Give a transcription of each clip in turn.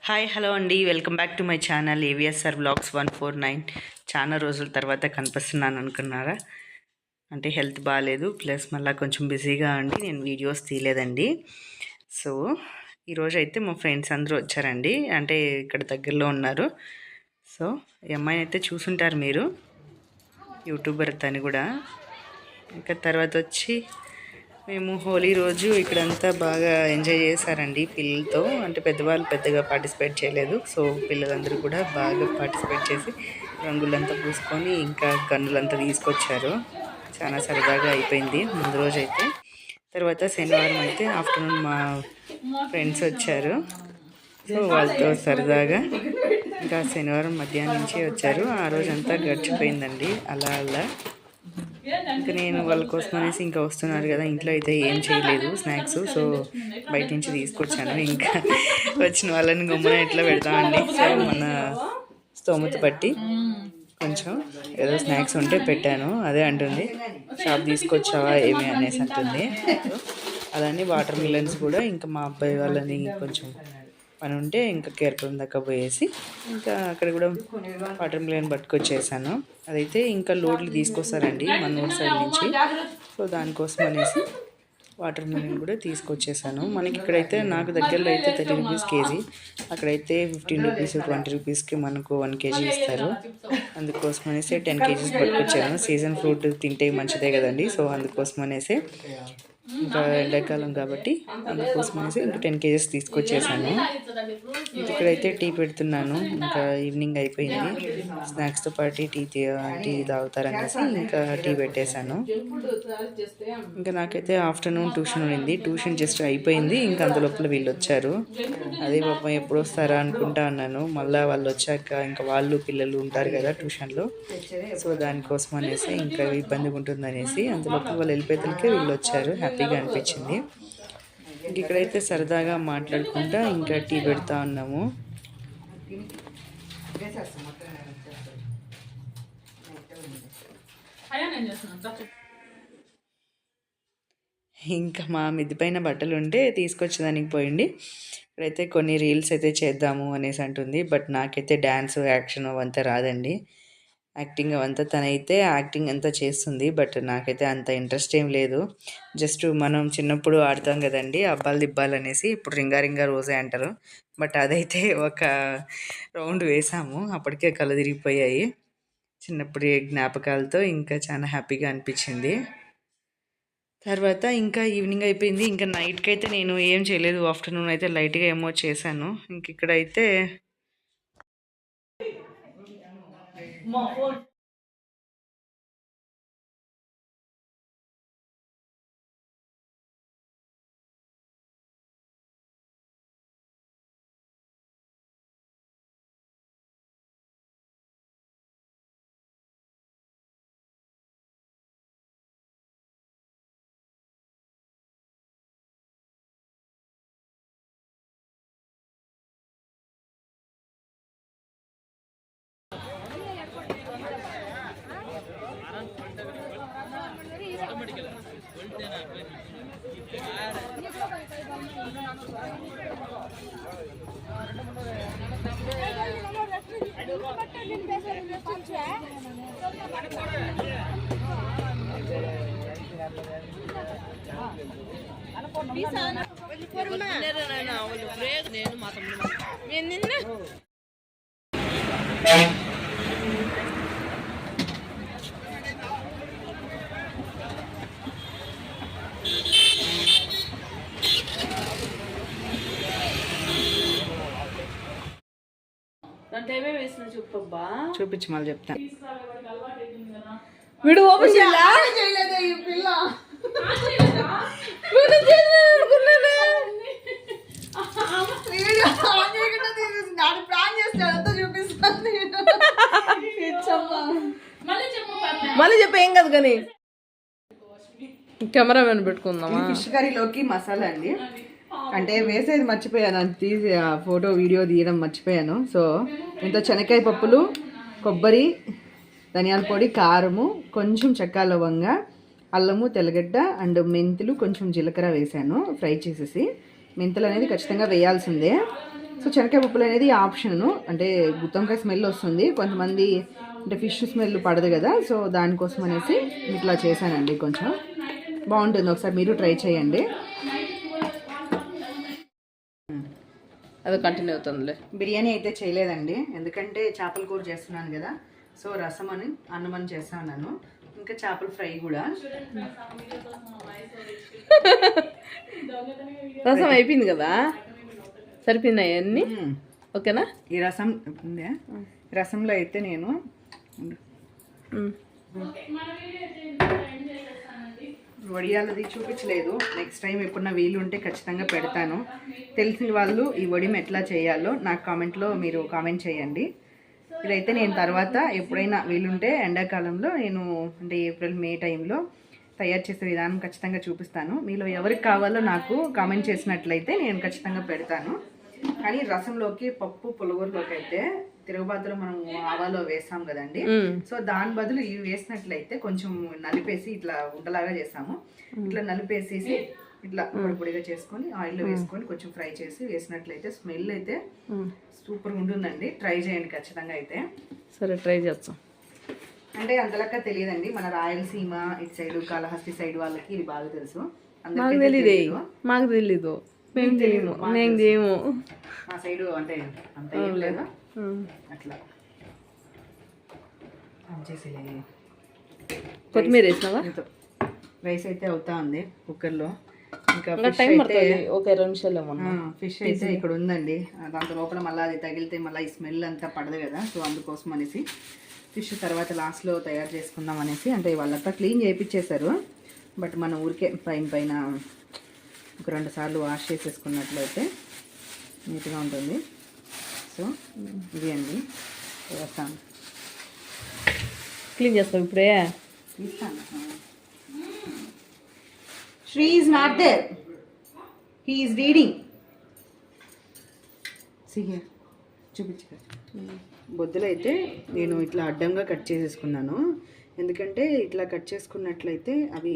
Hi hello అండి, welcome back to my channel AVSR blogs 149. చాలా రోజుల తర్వాత కనిపిస్తున్నాను అనుకున్నారా? అంటే హెల్త్ బాగాలేదు, ప్లస్ మళ్ళీ కొంచెం బిజీగా ఉండి నేను వీడియోస్ తీయలేదండి. సో ఈరోజు అయితే మా ఫ్రెండ్స్ అందరూ వచ్చారండి, అంటే ఇక్కడ దగ్గరలో ఉన్నారు. సో ఈ అమ్మాయిని అయితే చూసుంటారు మీరు, యూట్యూబర్ తను కూడా. ఇంకా తర్వాత వచ్చి మేము హోలీ రోజు ఇక్కడంతా బాగా ఎంజాయ్ చేశారండి పిల్లలతో. అంటే పెద్దవాళ్ళు పెద్దగా పార్టిసిపేట్ చేయలేదు, సో పిల్లలందరూ కూడా బాగా పార్టిసిపేట్ చేసి రంగులంతా పూసుకొని ఇంకా గన్నులంతా తీసుకొచ్చారు. చాలా సరదాగా అయిపోయింది ముందు రోజు అయితే. తర్వాత శనివారం అయితే ఆఫ్టర్నూన్ మా ఫ్రెండ్స్ వచ్చారు, సో వాళ్ళతో సరదాగా ఇంకా శనివారం మధ్యాహ్నం నుంచి వచ్చారు. ఆ రోజంతా గడిచిపోయిందండి అలా అలా. ఇంకా నేను వాళ్ళ కోసం అనేసి ఇంకా వస్తున్నారు కదా, ఇంట్లో అయితే ఏం చేయలేదు స్నాక్స్, సో బయట నుంచి తీసుకొచ్చాను. ఇంకా వచ్చిన వాళ్ళని గమ్మున ఇట్లా పెడతామండి. సో మన స్తోమత బట్టి కొంచెం ఏదో స్నాక్స్ ఉంటే పెట్టాను. అదే అంటుంది, షాప్ తీసుకొచ్చావా ఏమి అనేసి అంటుంది. సో అలానే వాటర్ మిలన్స్ కూడా ఇంకా మా అబ్బాయి వాళ్ళని కొంచెం పని ఉంటే ఇంకా కేర్పురం దాకా పోయేసి ఇంకా అక్కడ కూడా వాటర్ మిలన్ పట్టుకొచ్చేసాను. అదైతే ఇంకా లోడ్లు తీసుకొస్తారండి మన ఊరి సైడ్ నుంచి, సో దానికోసం అనేసి వాటర్ మిలన్ కూడా తీసుకొచ్చేసాను. మనకి ఇక్కడైతే నాకు దగ్గరలో అయితే 30 రూపీస్ కేజీ, అక్కడైతే 15 రూపీస్ 20 రూపీస్కి మనకు 1 కేజీ ఇస్తారు. అందుకోసం అనేసి 10 కేజీస్ పట్టుకొచ్చాను. సీజన్ ఫ్రూట్ తింటే మంచిదే కదండి, సో అందుకోసం అనేసి ఇంకా ఎండాకాలం కాబట్టి అందుకోసం అనేసి ఇంకా 10 కేజీస్ తీసుకొచ్చేసాను. ఇక్కడైతే టీ పెడుతున్నాను, ఇంకా ఈవినింగ్ అయిపోయింది. స్నాక్స్తో పాటు టీ తాగుతారనేసి ఇంకా టీ పెట్టేశాను. ఇంకా నాకైతే ఆఫ్టర్నూన్ ట్యూషన్ ఉండింది, ట్యూషన్ జస్ట్ అయిపోయింది. ఇంకా అంతలోపల వీళ్ళు వచ్చారు. అదే పాపం ఎప్పుడు వస్తారా అనుకుంటా అన్నాను. మళ్ళీ వాళ్ళు వచ్చాక ఇంకా వాళ్ళు పిల్లలు ఉంటారు కదా ట్యూషన్లో, సో దానికోసం అనేసి ఇంకా ఇబ్బందిగా ఉంటుంది అనేసి అంతలోపల వాళ్ళు వెళ్ళిపోయేసరికి వీళ్ళు వచ్చారు. హ్యాపీగా అనిపించింది. ఇంక ఇక్కడైతే సరదాగా మాట్లాడుకుంటా ఇంకా టీ పెడతా ఉన్నాము. ఇంకా మా మిద్ది పైన బట్టలు ఉంటే తీసుకొచ్చేదానికి పోయింది. ఇక్కడైతే కొన్ని రీల్స్ అయితే చేద్దాము అనేసి అంటుంది, బట్ నాకైతే డ్యాన్స్ యాక్షన్ అవంతా రాదండి. యాక్టింగ్ అవంతా తనైతే యాక్టింగ్ అంతా చేస్తుంది, బట్ నాకైతే అంత ఇంట్రెస్ట్ ఏం లేదు. జస్ట్ మనం చిన్నప్పుడు ఆడతాం కదండి అబ్బాలు దిబ్బాలు అనేసి, ఇప్పుడు రింగా రింగా రోజే అంటారు, బట్ అదైతే ఒక రౌండ్ వేసాము, అప్పటికే కళ్ళు తిరిగిపోయాయి. చిన్నప్పుడు జ్ఞాపకాలతో ఇంకా చాలా హ్యాపీగా అనిపించింది. తర్వాత ఇంకా ఈవినింగ్ అయిపోయింది. ఇంకా నైట్కి అయితే నేను ఏం చేయలేదు, ఆఫ్టర్నూన్ అయితే లైట్గా ఏమో చేశాను. ఇంక ఇక్కడైతే చూపించి మళ్ళీ చెప్తాను. వీడు ఓపెన్ మళ్ళీ చెప్ప ఏం కాదు కానీ కెమెరామెన్ పెట్టుకుందామా. ఫిష్ కర్రీలోకి మసాలా అండి, అంటే వేసేది మర్చిపోయాను, అది తీసి ఫోటో వీడియో తీయడం మర్చిపోయాను. సో ఇంత శనక్కాయ పప్పులు, కొబ్బరి, ధనియాల పొడి, కారము, కొంచెం చెక్క లవంగ, అల్లము, తెల్లగడ్డ అండ్ మెంతులు, కొంచెం జీలకర్ర వేసాను ఫ్రై చేసేసి. మెంతులు అనేది ఖచ్చితంగా వేయాల్సిందే. సో శనగకాయ పప్పులు అనేది ఆప్షన్, అంటే గుత్తొంకాయ స్మెల్ వస్తుంది, కొంతమంది అంటే ఫిష్ స్మెల్ పడదు కదా, సో దానికోసం అనేసి ఇట్లా చేశానండి. కొంచెం బాగుంటుంది, ఒకసారి మీరు ట్రై చేయండి. అది కంటిన్యూ అవుతుందిలే. బిర్యానీ అయితే చేయలేదండి, ఎందుకంటే చేపల కూర చేస్తున్నాను కదా, సో రసం అని అన్నం అని చేస్తున్నాను, ఇంకా చేపల ఫ్రై కూడా. రసం అయిపోయింది కదా, సరిపోయినాయి అన్నీ. ఓకేనా? ఈ రసం ఉందే, రసంలో అయితే నేను వడియాలది చూపించలేదు, నెక్స్ట్ టైం ఎప్పుడన్నా వీలు ఉంటే ఖచ్చితంగా పెడతాను. తెలిసిన వాళ్ళు ఈ వడియం ఎట్లా చేయాలో నాకు కామెంట్లో మీరు కామెంట్ చేయండి. ఇదైతే నేను తర్వాత ఎప్పుడైనా వీలుంటే ఎండాకాలంలో నేను అంటే ఏప్రిల్ మే టైంలో తయారు చేసే విధానం ఖచ్చితంగా చూపిస్తాను. మీలో ఎవరికి కావాలో నాకు కామెంట్ చేసినట్లయితే నేను ఖచ్చితంగా పెడతాను. కానీ రసంలోకి పప్పు పులగూరలోకి అయితే తిరుగుబాతులో మనం ఆవాలో వేస్తాం కదండి, సో దాని బదులు ఇవి వేసినట్లయితే కొంచెం నలిపేసి ఇట్లా ఉండలాగా చేస్తాము. ఇట్లా నలిపేసేసి ఇట్లా పొడిగా చేసుకొని ఆయిల్లో వేసుకొని కొంచెం ఫ్రై చేసి వేసినట్లయితే స్మెల్ అయితే సూపర్గా ఉంటుందండి. ట్రై చేయండి ఖచ్చితంగా అయితే. సరే, ట్రై చేస్తాం. అంటే అంతలక్క తెలియదండి, మన రాయలసీమ ఇటు సైడ్ కాళహస్తి సైడ్ వాళ్ళకి ఇది బాగా తెలుసు, మాకు తెలీదు. మాకు తెలీదు, మేము చేయము. మా సైడు అంటే అంత ఏం లేదా అట్లా. కొత్తిమీర వేసినావా? రైస్ అయితే అవుతా ఉంది కుక్కర్లో. ఇంకా టైం పడుతుంది, ఒక 20 నిమిషాలు. ఫిష్ అయితే ఇక్కడ ఉందండి, దాంతో లోపల మళ్ళీ అది తగిలితే మళ్ళీ ఈ స్మెల్ అంతా పడదు కదా, సో అందుకోసం అనేసి ఫిష్ తర్వాత లాస్ట్లో తయారు చేసుకుందాం అనేసి, అంటే వాళ్ళంతా క్లీన్ చేయించేశారు, బట్ మన ఊరికే పైన ఒక 2 సార్లు వాష్ చేసేసుకున్నట్లయితే నీట్గా ఉంటుంది. సో ఇది అండి వేస్తాను, క్లీన్ చేస్తాం ఇప్పుడే. తీస్తాను. Sri is not there, he is reading. సిహియర్ చూపించు. బొద్దులు అయితే నేను ఇట్లా అడ్డంగా కట్ చేసేసుకున్నాను, ఎందుకంటే ఇట్లా కట్ చేసుకున్నట్లయితే అవి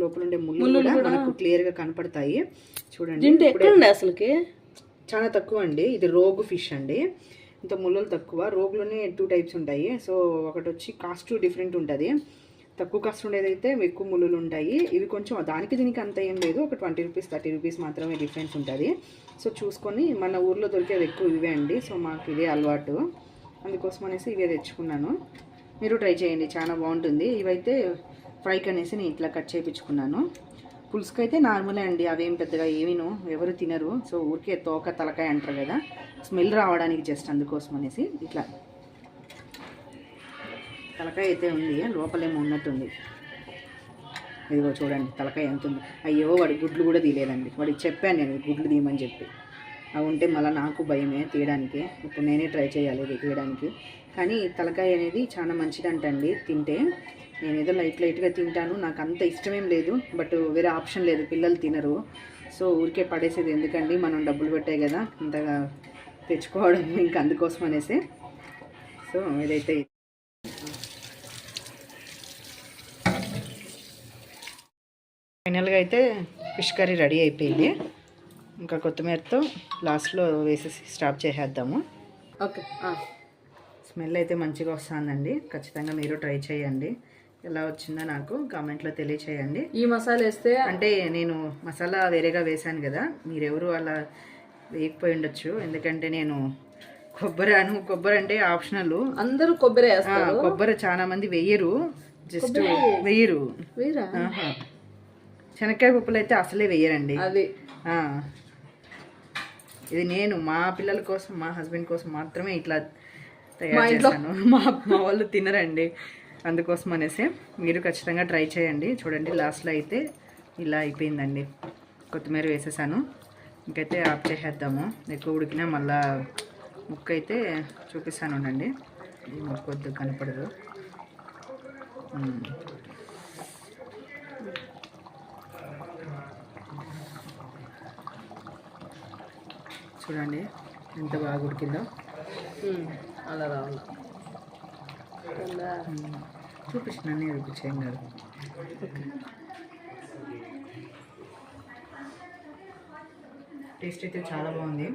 లోపల ఉండే ముళ్ళు కూడా మనకు క్లియర్గా కనపడతాయి. చూడండి అసలుకి చాలా తక్కువ అండి, ఇది రోగు ఫిష్ అండి, ఇంత ముళ్ళలు తక్కువ. రోగులోనే 2 టైప్స్ ఉంటాయి, సో ఒకటి వచ్చి కాస్ట్ డిఫరెంట్ ఉంటుంది, తక్కువ కాస్ట్ ఉండేది అయితే ఎక్కువ ముళ్ళులు ఉంటాయి. ఇవి కొంచెం దానికి దీనికి అంత ఏం లేదు, ఒక 20 రూపీస్ 30 రూపీస్ మాత్రమే డిఫరెన్స్ ఉంటుంది. సో చూసుకొని మన ఊర్లో దొరికేది ఎక్కువ ఇవే అండి, సో మాకు ఇదే అలవాటు, అందుకోసం అనేసి ఇవే తెచ్చుకున్నాను. మీరు ట్రై చేయండి, చాలా బాగుంటుంది. ఇవైతే ఫ్రైకి అనేసి నేను ఇట్లా కట్ చేయించుకున్నాను. పులుసుకి అయితే నార్మలే అండి, అవేం పెద్దగా ఏమీను ఎవరు తినరు, సో ఊరికే తోక తలకాయ అంటారు కదా, స్మెల్ రావడానికి జస్ట్ అందుకోసం అనేసి ఇట్లా. తలకాయ అయితే ఉంది, లోపలేమో ఉన్నట్టుంది. ఇదిగో చూడండి తలకాయ ఎంత ఉంది. అయ్యో వాడి గుడ్లు కూడా తీయలేదండి, వాడికి చెప్పాను నేను గుడ్లు తీయమని చెప్పి, అవి ఉంటే మళ్ళీ నాకు భయమే తీయడానికి. ఇప్పుడు నేనే ట్రై చేయాలి ఇది తీయడానికి. కానీ తలకాయ అనేది చాలా మంచిదంటండి తింటే. నేను ఏదో లైట్గా తింటాను, నాకు అంత ఇష్టమేం లేదు, బట్ వేరే ఆప్షన్ లేదు, పిల్లలు తినరు, సో ఊరికే పడేసేది ఎందుకండి, మనం డబ్బులు పెట్టాయి కదా అంతగా తెచ్చుకోవడం, ఇంకా అందుకోసం అనేసి. సో ఇదైతే ఫైనల్గా అయితే ఫిష్ కర్రీ రెడీ అయిపోయింది. ఇంకా కొత్తిమీరతో లాస్ట్లో వేసేసి స్టాప్ చేసేద్దాము. ఓకే. స్మెల్ అయితే మంచిగా వస్తుందండి, ఖచ్చితంగా మీరు ట్రై చేయండి. ఎలా వచ్చిందో నాకు కామెంట్లో తెలియచేయండి. ఈ మసాలా వేస్తే అంటే నేను మసాలా వేరేగా వేసాను కదా, మీరెవరు అలా వేయకపోయి ఉండొచ్చు, ఎందుకంటే నేను కొబ్బరి అంటే ఆప్షనల్, అందరూ కొబ్బరి వేస్తారు. కొబ్బరి చాలా మంది వేయరు, జస్ట్ వేయరు. శనక్కాయ పప్పులు అయితే అసలే వేయరండి. అది ఇది నేను మా పిల్లల కోసం, మా హస్బెండ్ కోసం మాత్రమే ఇట్లా తయారు చేస్తాను, మా వాళ్ళు తినరండి, అందుకోసం అనేసి మీరు ఖచ్చితంగా ట్రై చేయండి. చూడండి లాస్ట్లో అయితే ఇలా అయిపోయిందండి, కొత్తిమీర వేసేసాను. ఇంకైతే ఆఫ్ చేసేద్దాము, ఎక్కువ ఉడికినా మళ్ళా ముక్క అయితే చూపిస్తాను ఉండండి, ఈ ముక్క వద్దు కనపడదు. చూడండి ఎంత బాగా ఉడికిందో, అలా రావాలి. చూపించినాన్ని చూపించేయం కాదు. టేస్ట్ అయితే చాలా బాగుంది.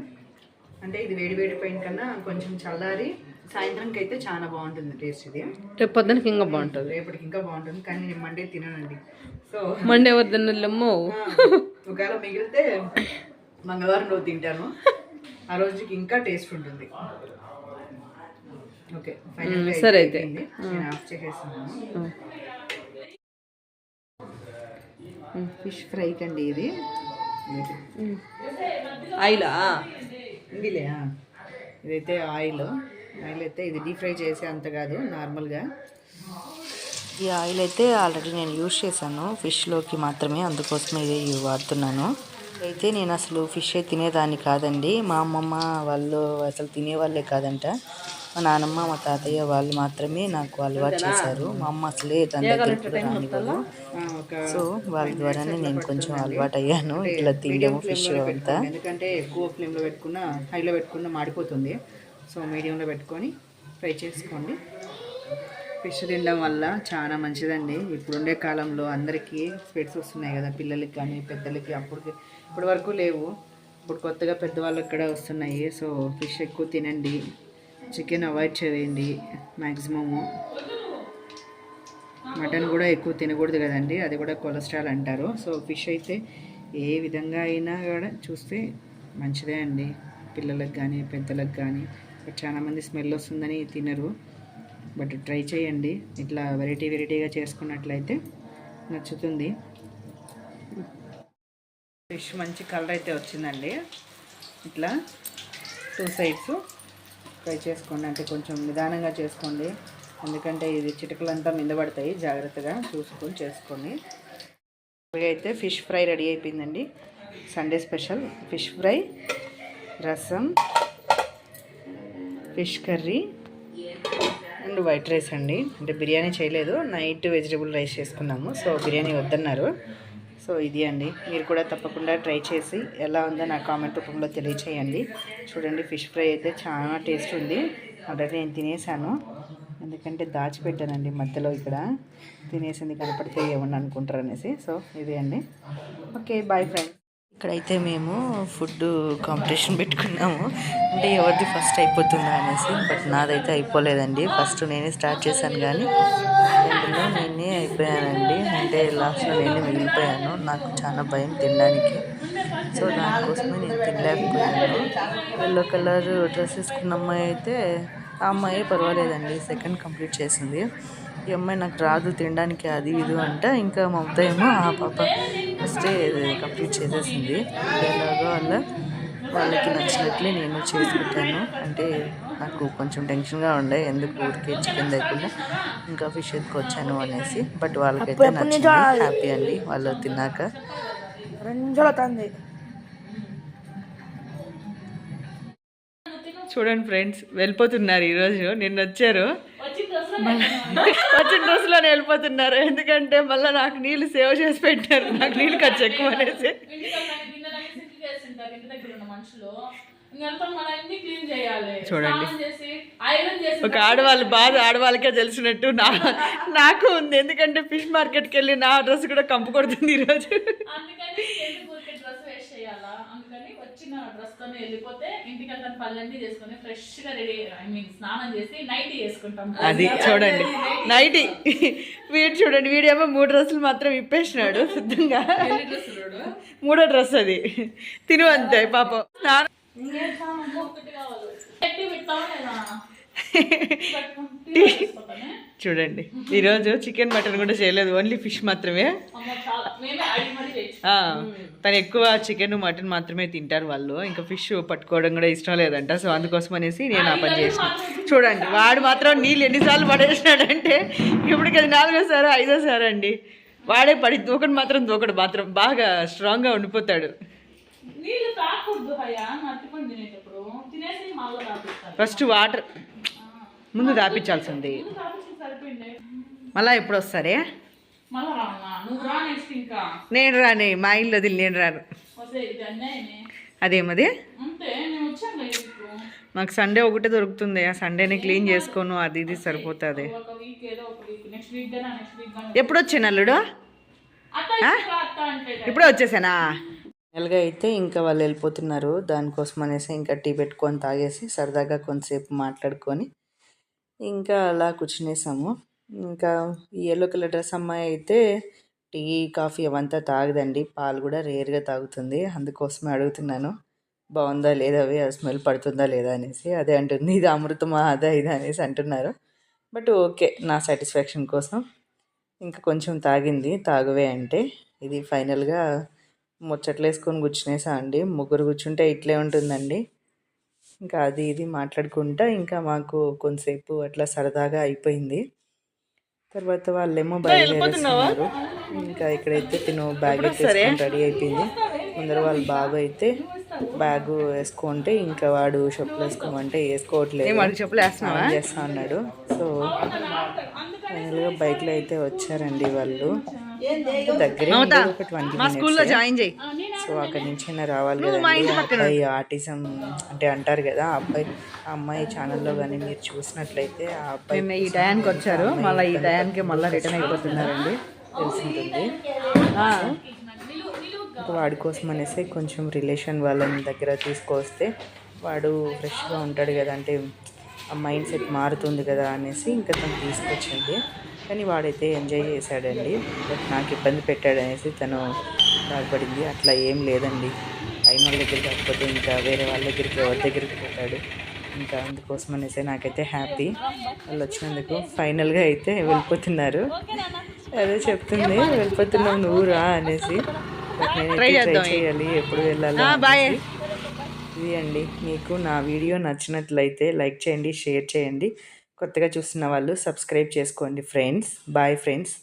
అంటే ఇది వేడి వేడి పైన కన్నా కొంచెం చల్లారి సాయంత్రంకి అయితే చాలా బాగుంటుంది టేస్ట్ ఇది. రేపు పొద్దునకి ఇంకా బాగుంటుంది. రేపటికి ఇంకా బాగుంటుంది, కానీ నేను మండే తిననండి. సో మండే వద్దన్నెల్లమ్మో. ఒకవేళ మిగిలితే మంగళవారం రోజు తింటాను, ఆ రోజుకి ఇంకా టేస్ట్ ఉంటుంది. ఓకే సరే అయితే నేను ఆఫ్ చేసేస్తున్నాను. ఫిష్ ఫ్రై కండి ఇది. ఆయిలా ఇంగిలే ఇదైతే ఆయిల్ అయితే ఇది డీప్ ఫ్రై చేసే అంత కాదు, నార్మల్గా. ఈ ఆయిల్ అయితే ఆల్రెడీ నేను యూజ్ చేశాను ఫిష్లోకి మాత్రమే, అందుకోసమే ఇది వాడుతున్నాను. అయితే నేను అసలు ఫిష్ తినేదాన్ని కాదండి. మా అమ్మమ్మ వాళ్ళు అసలు తినేవాళ్ళే కాదంట. మా నానమ్మ మా తాతయ్య వాళ్ళు మాత్రమే నాకు అలవాటు చేశారు. మా అమ్మ అసలే దాని దగ్గరికి కూడా రానివ్వదు. సో వాళ్ళ ద్వారానే నేను కొంచెం అలవాటు అయ్యాను ఇట్లా తినడము ఫిష్ అంతా. ఎందుకంటే ఎక్కువ ఫ్లేమ్లో పెట్టుకున్న హైలో పెట్టుకున్న మాడిపోతుంది. సో మీడియంలో పెట్టుకొని ఫ్రై చేసుకోండి. ఫిష్ తినడం వల్ల చాలా మంచిదండి. ఇప్పుడుండే కాలంలో అందరికీ స్వెట్స్ వస్తున్నాయి కదా, పిల్లలకి కానీ పెద్దలకి. ఇప్పటి వరకు లేవు, ఇప్పుడు కొత్తగా పెద్దవాళ్ళకి కూడా వస్తున్నాయి. సో ఫిష్ ఎక్కువ తినండి, చికెన్ అవాయిడ్ చేయండి మ్యాక్సిమము. మటన్ కూడా ఎక్కువ తినకూడదు కదండి, అది కూడా కొలెస్ట్రాల్ అంటారు. సో ఫిష్ అయితే ఏ విధంగా అయినా కూడా చూస్తే మంచిదే అండి, పిల్లలకు కానీ పెద్దలకు కానీ. బట్ చాలామంది స్మెల్ వస్తుందని తినరు, బట్ ట్రై చేయండి. ఇట్లా వెరైటీగా చేసుకున్నట్లయితే నచ్చుతుంది. ఫిష్ మంచి కలర్ అయితే వచ్చిందండి. ఇట్లా 2 సైడ్స్ ఫ్రై చేసుకోండి, అంటే కొంచెం నిదానంగా చేసుకోండి, ఎందుకంటే ఇది చిటికలంతా మిందపడతాయి. జాగ్రత్తగా చూసుకొని చేసుకోండి. అయితే ఫిష్ ఫ్రై రెడీ అయిపోయిందండి. సండే స్పెషల్ ఫిష్ ఫ్రై, రసం, fish curry and white rice అండి. అంటే బిర్యానీ చేయలేదు, నైట్ వెజిటబుల్ రైస్ చేసుకున్నాము. సో బిర్యానీ వద్దన్నారు. సో ఇది అండి, మీరు కూడా తప్పకుండా ట్రై చేసి ఎలా ఉందో నా కామెంట్ రూపంలో తెలియచేయండి. చూడండి ఫిష్ ఫ్రై అయితే చాలా టేస్ట్ ఉంది. ఆల్రెడీ నేను తినేసాను, ఎందుకంటే దాచిపెట్టానండి మధ్యలో. ఇక్కడ తినేసింది కనపడితే ఏమన్నా అనుకుంటారు అనేసి. సో ఇది అండి. Okay bye friends. ఇక్కడైతే మేము ఫుడ్ కాంపిటీషన్ పెట్టుకున్నాము, అంటే ఎవరిది ఫస్ట్ అయిపోతుందా అనేసి. బట్ నాదైతే అయిపోలేదండి, ఫస్ట్ నేనే స్టార్ట్ చేశాను, కానీ అందులో నేనే అయిపోయానండి. అంటే లాస్ట్లో నేనే మిగిలిపోయాను. నాకు చాలా భయం తినడానికి, సో దానికోసమే నేను తినలేకపోయాను. ఎల్లో కలర్ డ్రెస్ వేసుకున్న అమ్మాయి అయితే, ఆ అమ్మాయి పర్వాలేదండి, సెకండ్ కంప్లీట్ చేసింది. ఈ అమ్మాయి నాకు రాదు తినడానికి అది ఇది అంట. ఇంకా మమత ఏమో ఆ పాప ఫస్టే కంప్లీట్ చేసేసింది. ఎలాగో వాళ్ళకి నచ్చినట్లే నేను చేసి పెట్టాను. అంటే నాకు కొంచెం టెన్షన్గా ఉండే, ఎందుకు ఊరికే చికెన్ లేకుండా ఇంకా ఫిష్ ఎత్తుకొచ్చాను అనేసి. బట్ వాళ్ళకైతే నచ్చింది, హ్యాపీ అండి వాళ్ళు తిన్నాక. చూడండి ఫ్రెండ్స్, వెళ్ళిపోతున్నారు ఈరోజు. నిన్న వచ్చారు, వచ్చిన డ్రెస్లోనే వెళ్ళిపోతున్నారు. ఎందుకంటే మళ్ళీ నాకు నీళ్ళు సేవ్ చేసి పెట్టారు, నాకు నీళ్ళు ఖర్చు ఎక్కువ అనేసి. చూడండి ఒక ఆడవాళ్ళు బాధ ఆడవాళ్ళకే తెలిసినట్టు నాకు ఉంది. ఎందుకంటే ఫిష్ మార్కెట్కి వెళ్ళి నా డ్రెస్ కూడా కంపు కొడుతుంది ఈరోజు. అది చూడండి నైటీ. వీడు చూడండి, వీడేమో 3 డ్రెస్సులు మాత్రం ఇప్పేసినాడు సిద్ధంగా. 3వ డ్రెస్ అది. తిను అంతే పాపం. చూడండి ఈరోజు చికెన్ మటన్ కూడా చేయలేదు, ఓన్లీ ఫిష్ మాత్రమే. తను ఎక్కువ చికెన్ మటన్ మాత్రమే తింటారు వాళ్ళు, ఇంకా ఫిష్ పట్టుకోవడం కూడా ఇష్టం లేదంట. సో అందుకోసం అనేసి నేను ఆ పని చేసిన. చూడండి వాడు మాత్రం నీళ్ళు ఎన్నిసార్లు పడేసినాడంటే ఇప్పటికి అది 4వ సారి 5వ సారి అండి. వాడే పడి దూకడు మాత్రం బాగా స్ట్రాంగ్గా ఉండిపోతాడు. ఫస్ట్ వాటర్ ముందు దాపించాల్సింది. మళ్ళా ఎప్పుడు వస్తారే? నేను రాని, మా ఇల్లు వదిలి నేను రాను. అదేమది మాకు సండే ఒకటే దొరుకుతుంది, ఆ సండేని క్లీన్ చేసుకోను, అది ఇది సరిపోతుంది. ఎప్పుడు వచ్చాను అల్లుడు? ఇప్పుడే వచ్చేసానా? ఫైనల్గా అయితే ఇంకా వాళ్ళు వెళ్ళిపోతున్నారు. దానికోసం అనేసి ఇంకా టీ పెట్టుకొని తాగేసి సరదాగా కొంతసేపు మాట్లాడుకొని ఇంకా అలా కూర్చునేసాము. ఇంకా ఈ యెల్లో కలర్ డ్రెస్ అమ్మాయి అయితే టీ, కాఫీ అవంతా తాగదండి. పాలు కూడా రేర్‌గా తాగుతుంది. అందుకోసమే అడుగుతున్నాను. బావుందా లేదా అవి ఆ స్మెల్ పడుతుందా లేదా అనేసి. అదే అంటుంది ఇది అమృతమా అదా ఇదా అనేసి అంటున్నారు. But okay. నా సాటిస్ఫాక్షన్ కోసం ఇంకా కొంచెం తాగింది. తాగవే అంటే ఇది ఫైనల్‌గా ముచ్చట్లేసుకొని కూర్చునేసా అండి. ముగ్గురు కూర్చుంటే ఇట్లే ఉంటుందండి. ఇంకా అది ఇది మాట్లాడుకుంటా ఇంకా మాకు కొంతసేపు అట్లా సరదాగా అయిపోయింది. తర్వాత వాళ్ళేమో బయలుదేరేస్తున్నారు. ఇంకా ఇక్కడైతే తిను బ్యాగ్ ఎత్తేసుకొని రెడీ అయిపోయింది. ముందర వాళ్ళ బాబు అయితే బ్యాగు వేసుకుంటే ఇంకా వాడు చెప్పులు వేసుకోమంటే వేసుకోవట్లేదు. ఆన్ చేస్తా అన్నాడు. సో ఫైనల్గా బైక్లో అయితే వచ్చారండి వాళ్ళు. దగ్గరే ఉండేది ఒక 20 మినిట్స్. సో అక్కడి నుంచి అయినా రావాలి కదండి. ఆ అబ్బాయి ఆర్టిజం అంటే అంటారు కదా, ఆ అమ్మాయి ఛానల్లో కానీ మీరు చూసినట్లయితే ఆ అబ్బాయి ఈ టయానికి వచ్చారు, మళ్ళీ ఈ టయానికి మళ్ళీ రిటర్న్ అయిపోతున్నారండి. తెలిసింటుంది. ఇంకా వాడి కోసం అనేసి కొంచెం రిలేషన్ వాళ్ళని దగ్గర తీసుకొస్తే వాడు ఫ్రెష్గా ఉంటాడు కదా, అంటే ఆ మైండ్ సెట్ మారుతుంది కదా అనేసి ఇంకా తను తీసుకొచ్చింది. కానీ వాడైతే ఎంజాయ్ చేశాడండి. బట్ నాకు ఇబ్బంది పెట్టాడనేసి తను బాధపడింది. అట్లా ఏం లేదండి. అయిన వాళ్ళ దగ్గర కాకపోతే ఇంకా వేరే వాళ్ళ దగ్గరికి ఎవరి దగ్గరికి పోతాడు. ఇంకా అందుకోసం అనేసి నాకైతే హ్యాపీ వాళ్ళు వచ్చినందుకు. ఫైనల్గా అయితే వెళ్ళిపోతున్నారు. అదే చెప్తుంది వెళ్ళిపోతున్నావు నువ్వు రా అనేసి. బట్ నేను ట్రై చేయాలి ఎప్పుడు వెళ్ళాలి. ఇది అండి, మీకు నా వీడియో నచ్చినట్లయితే లైక్ చేయండి, షేర్ చేయండి. కొత్తగా చూస్తున్న వాళ్ళు సబ్స్క్రైబ్ చేసుకోండి ఫ్రెండ్స్. Bye friends.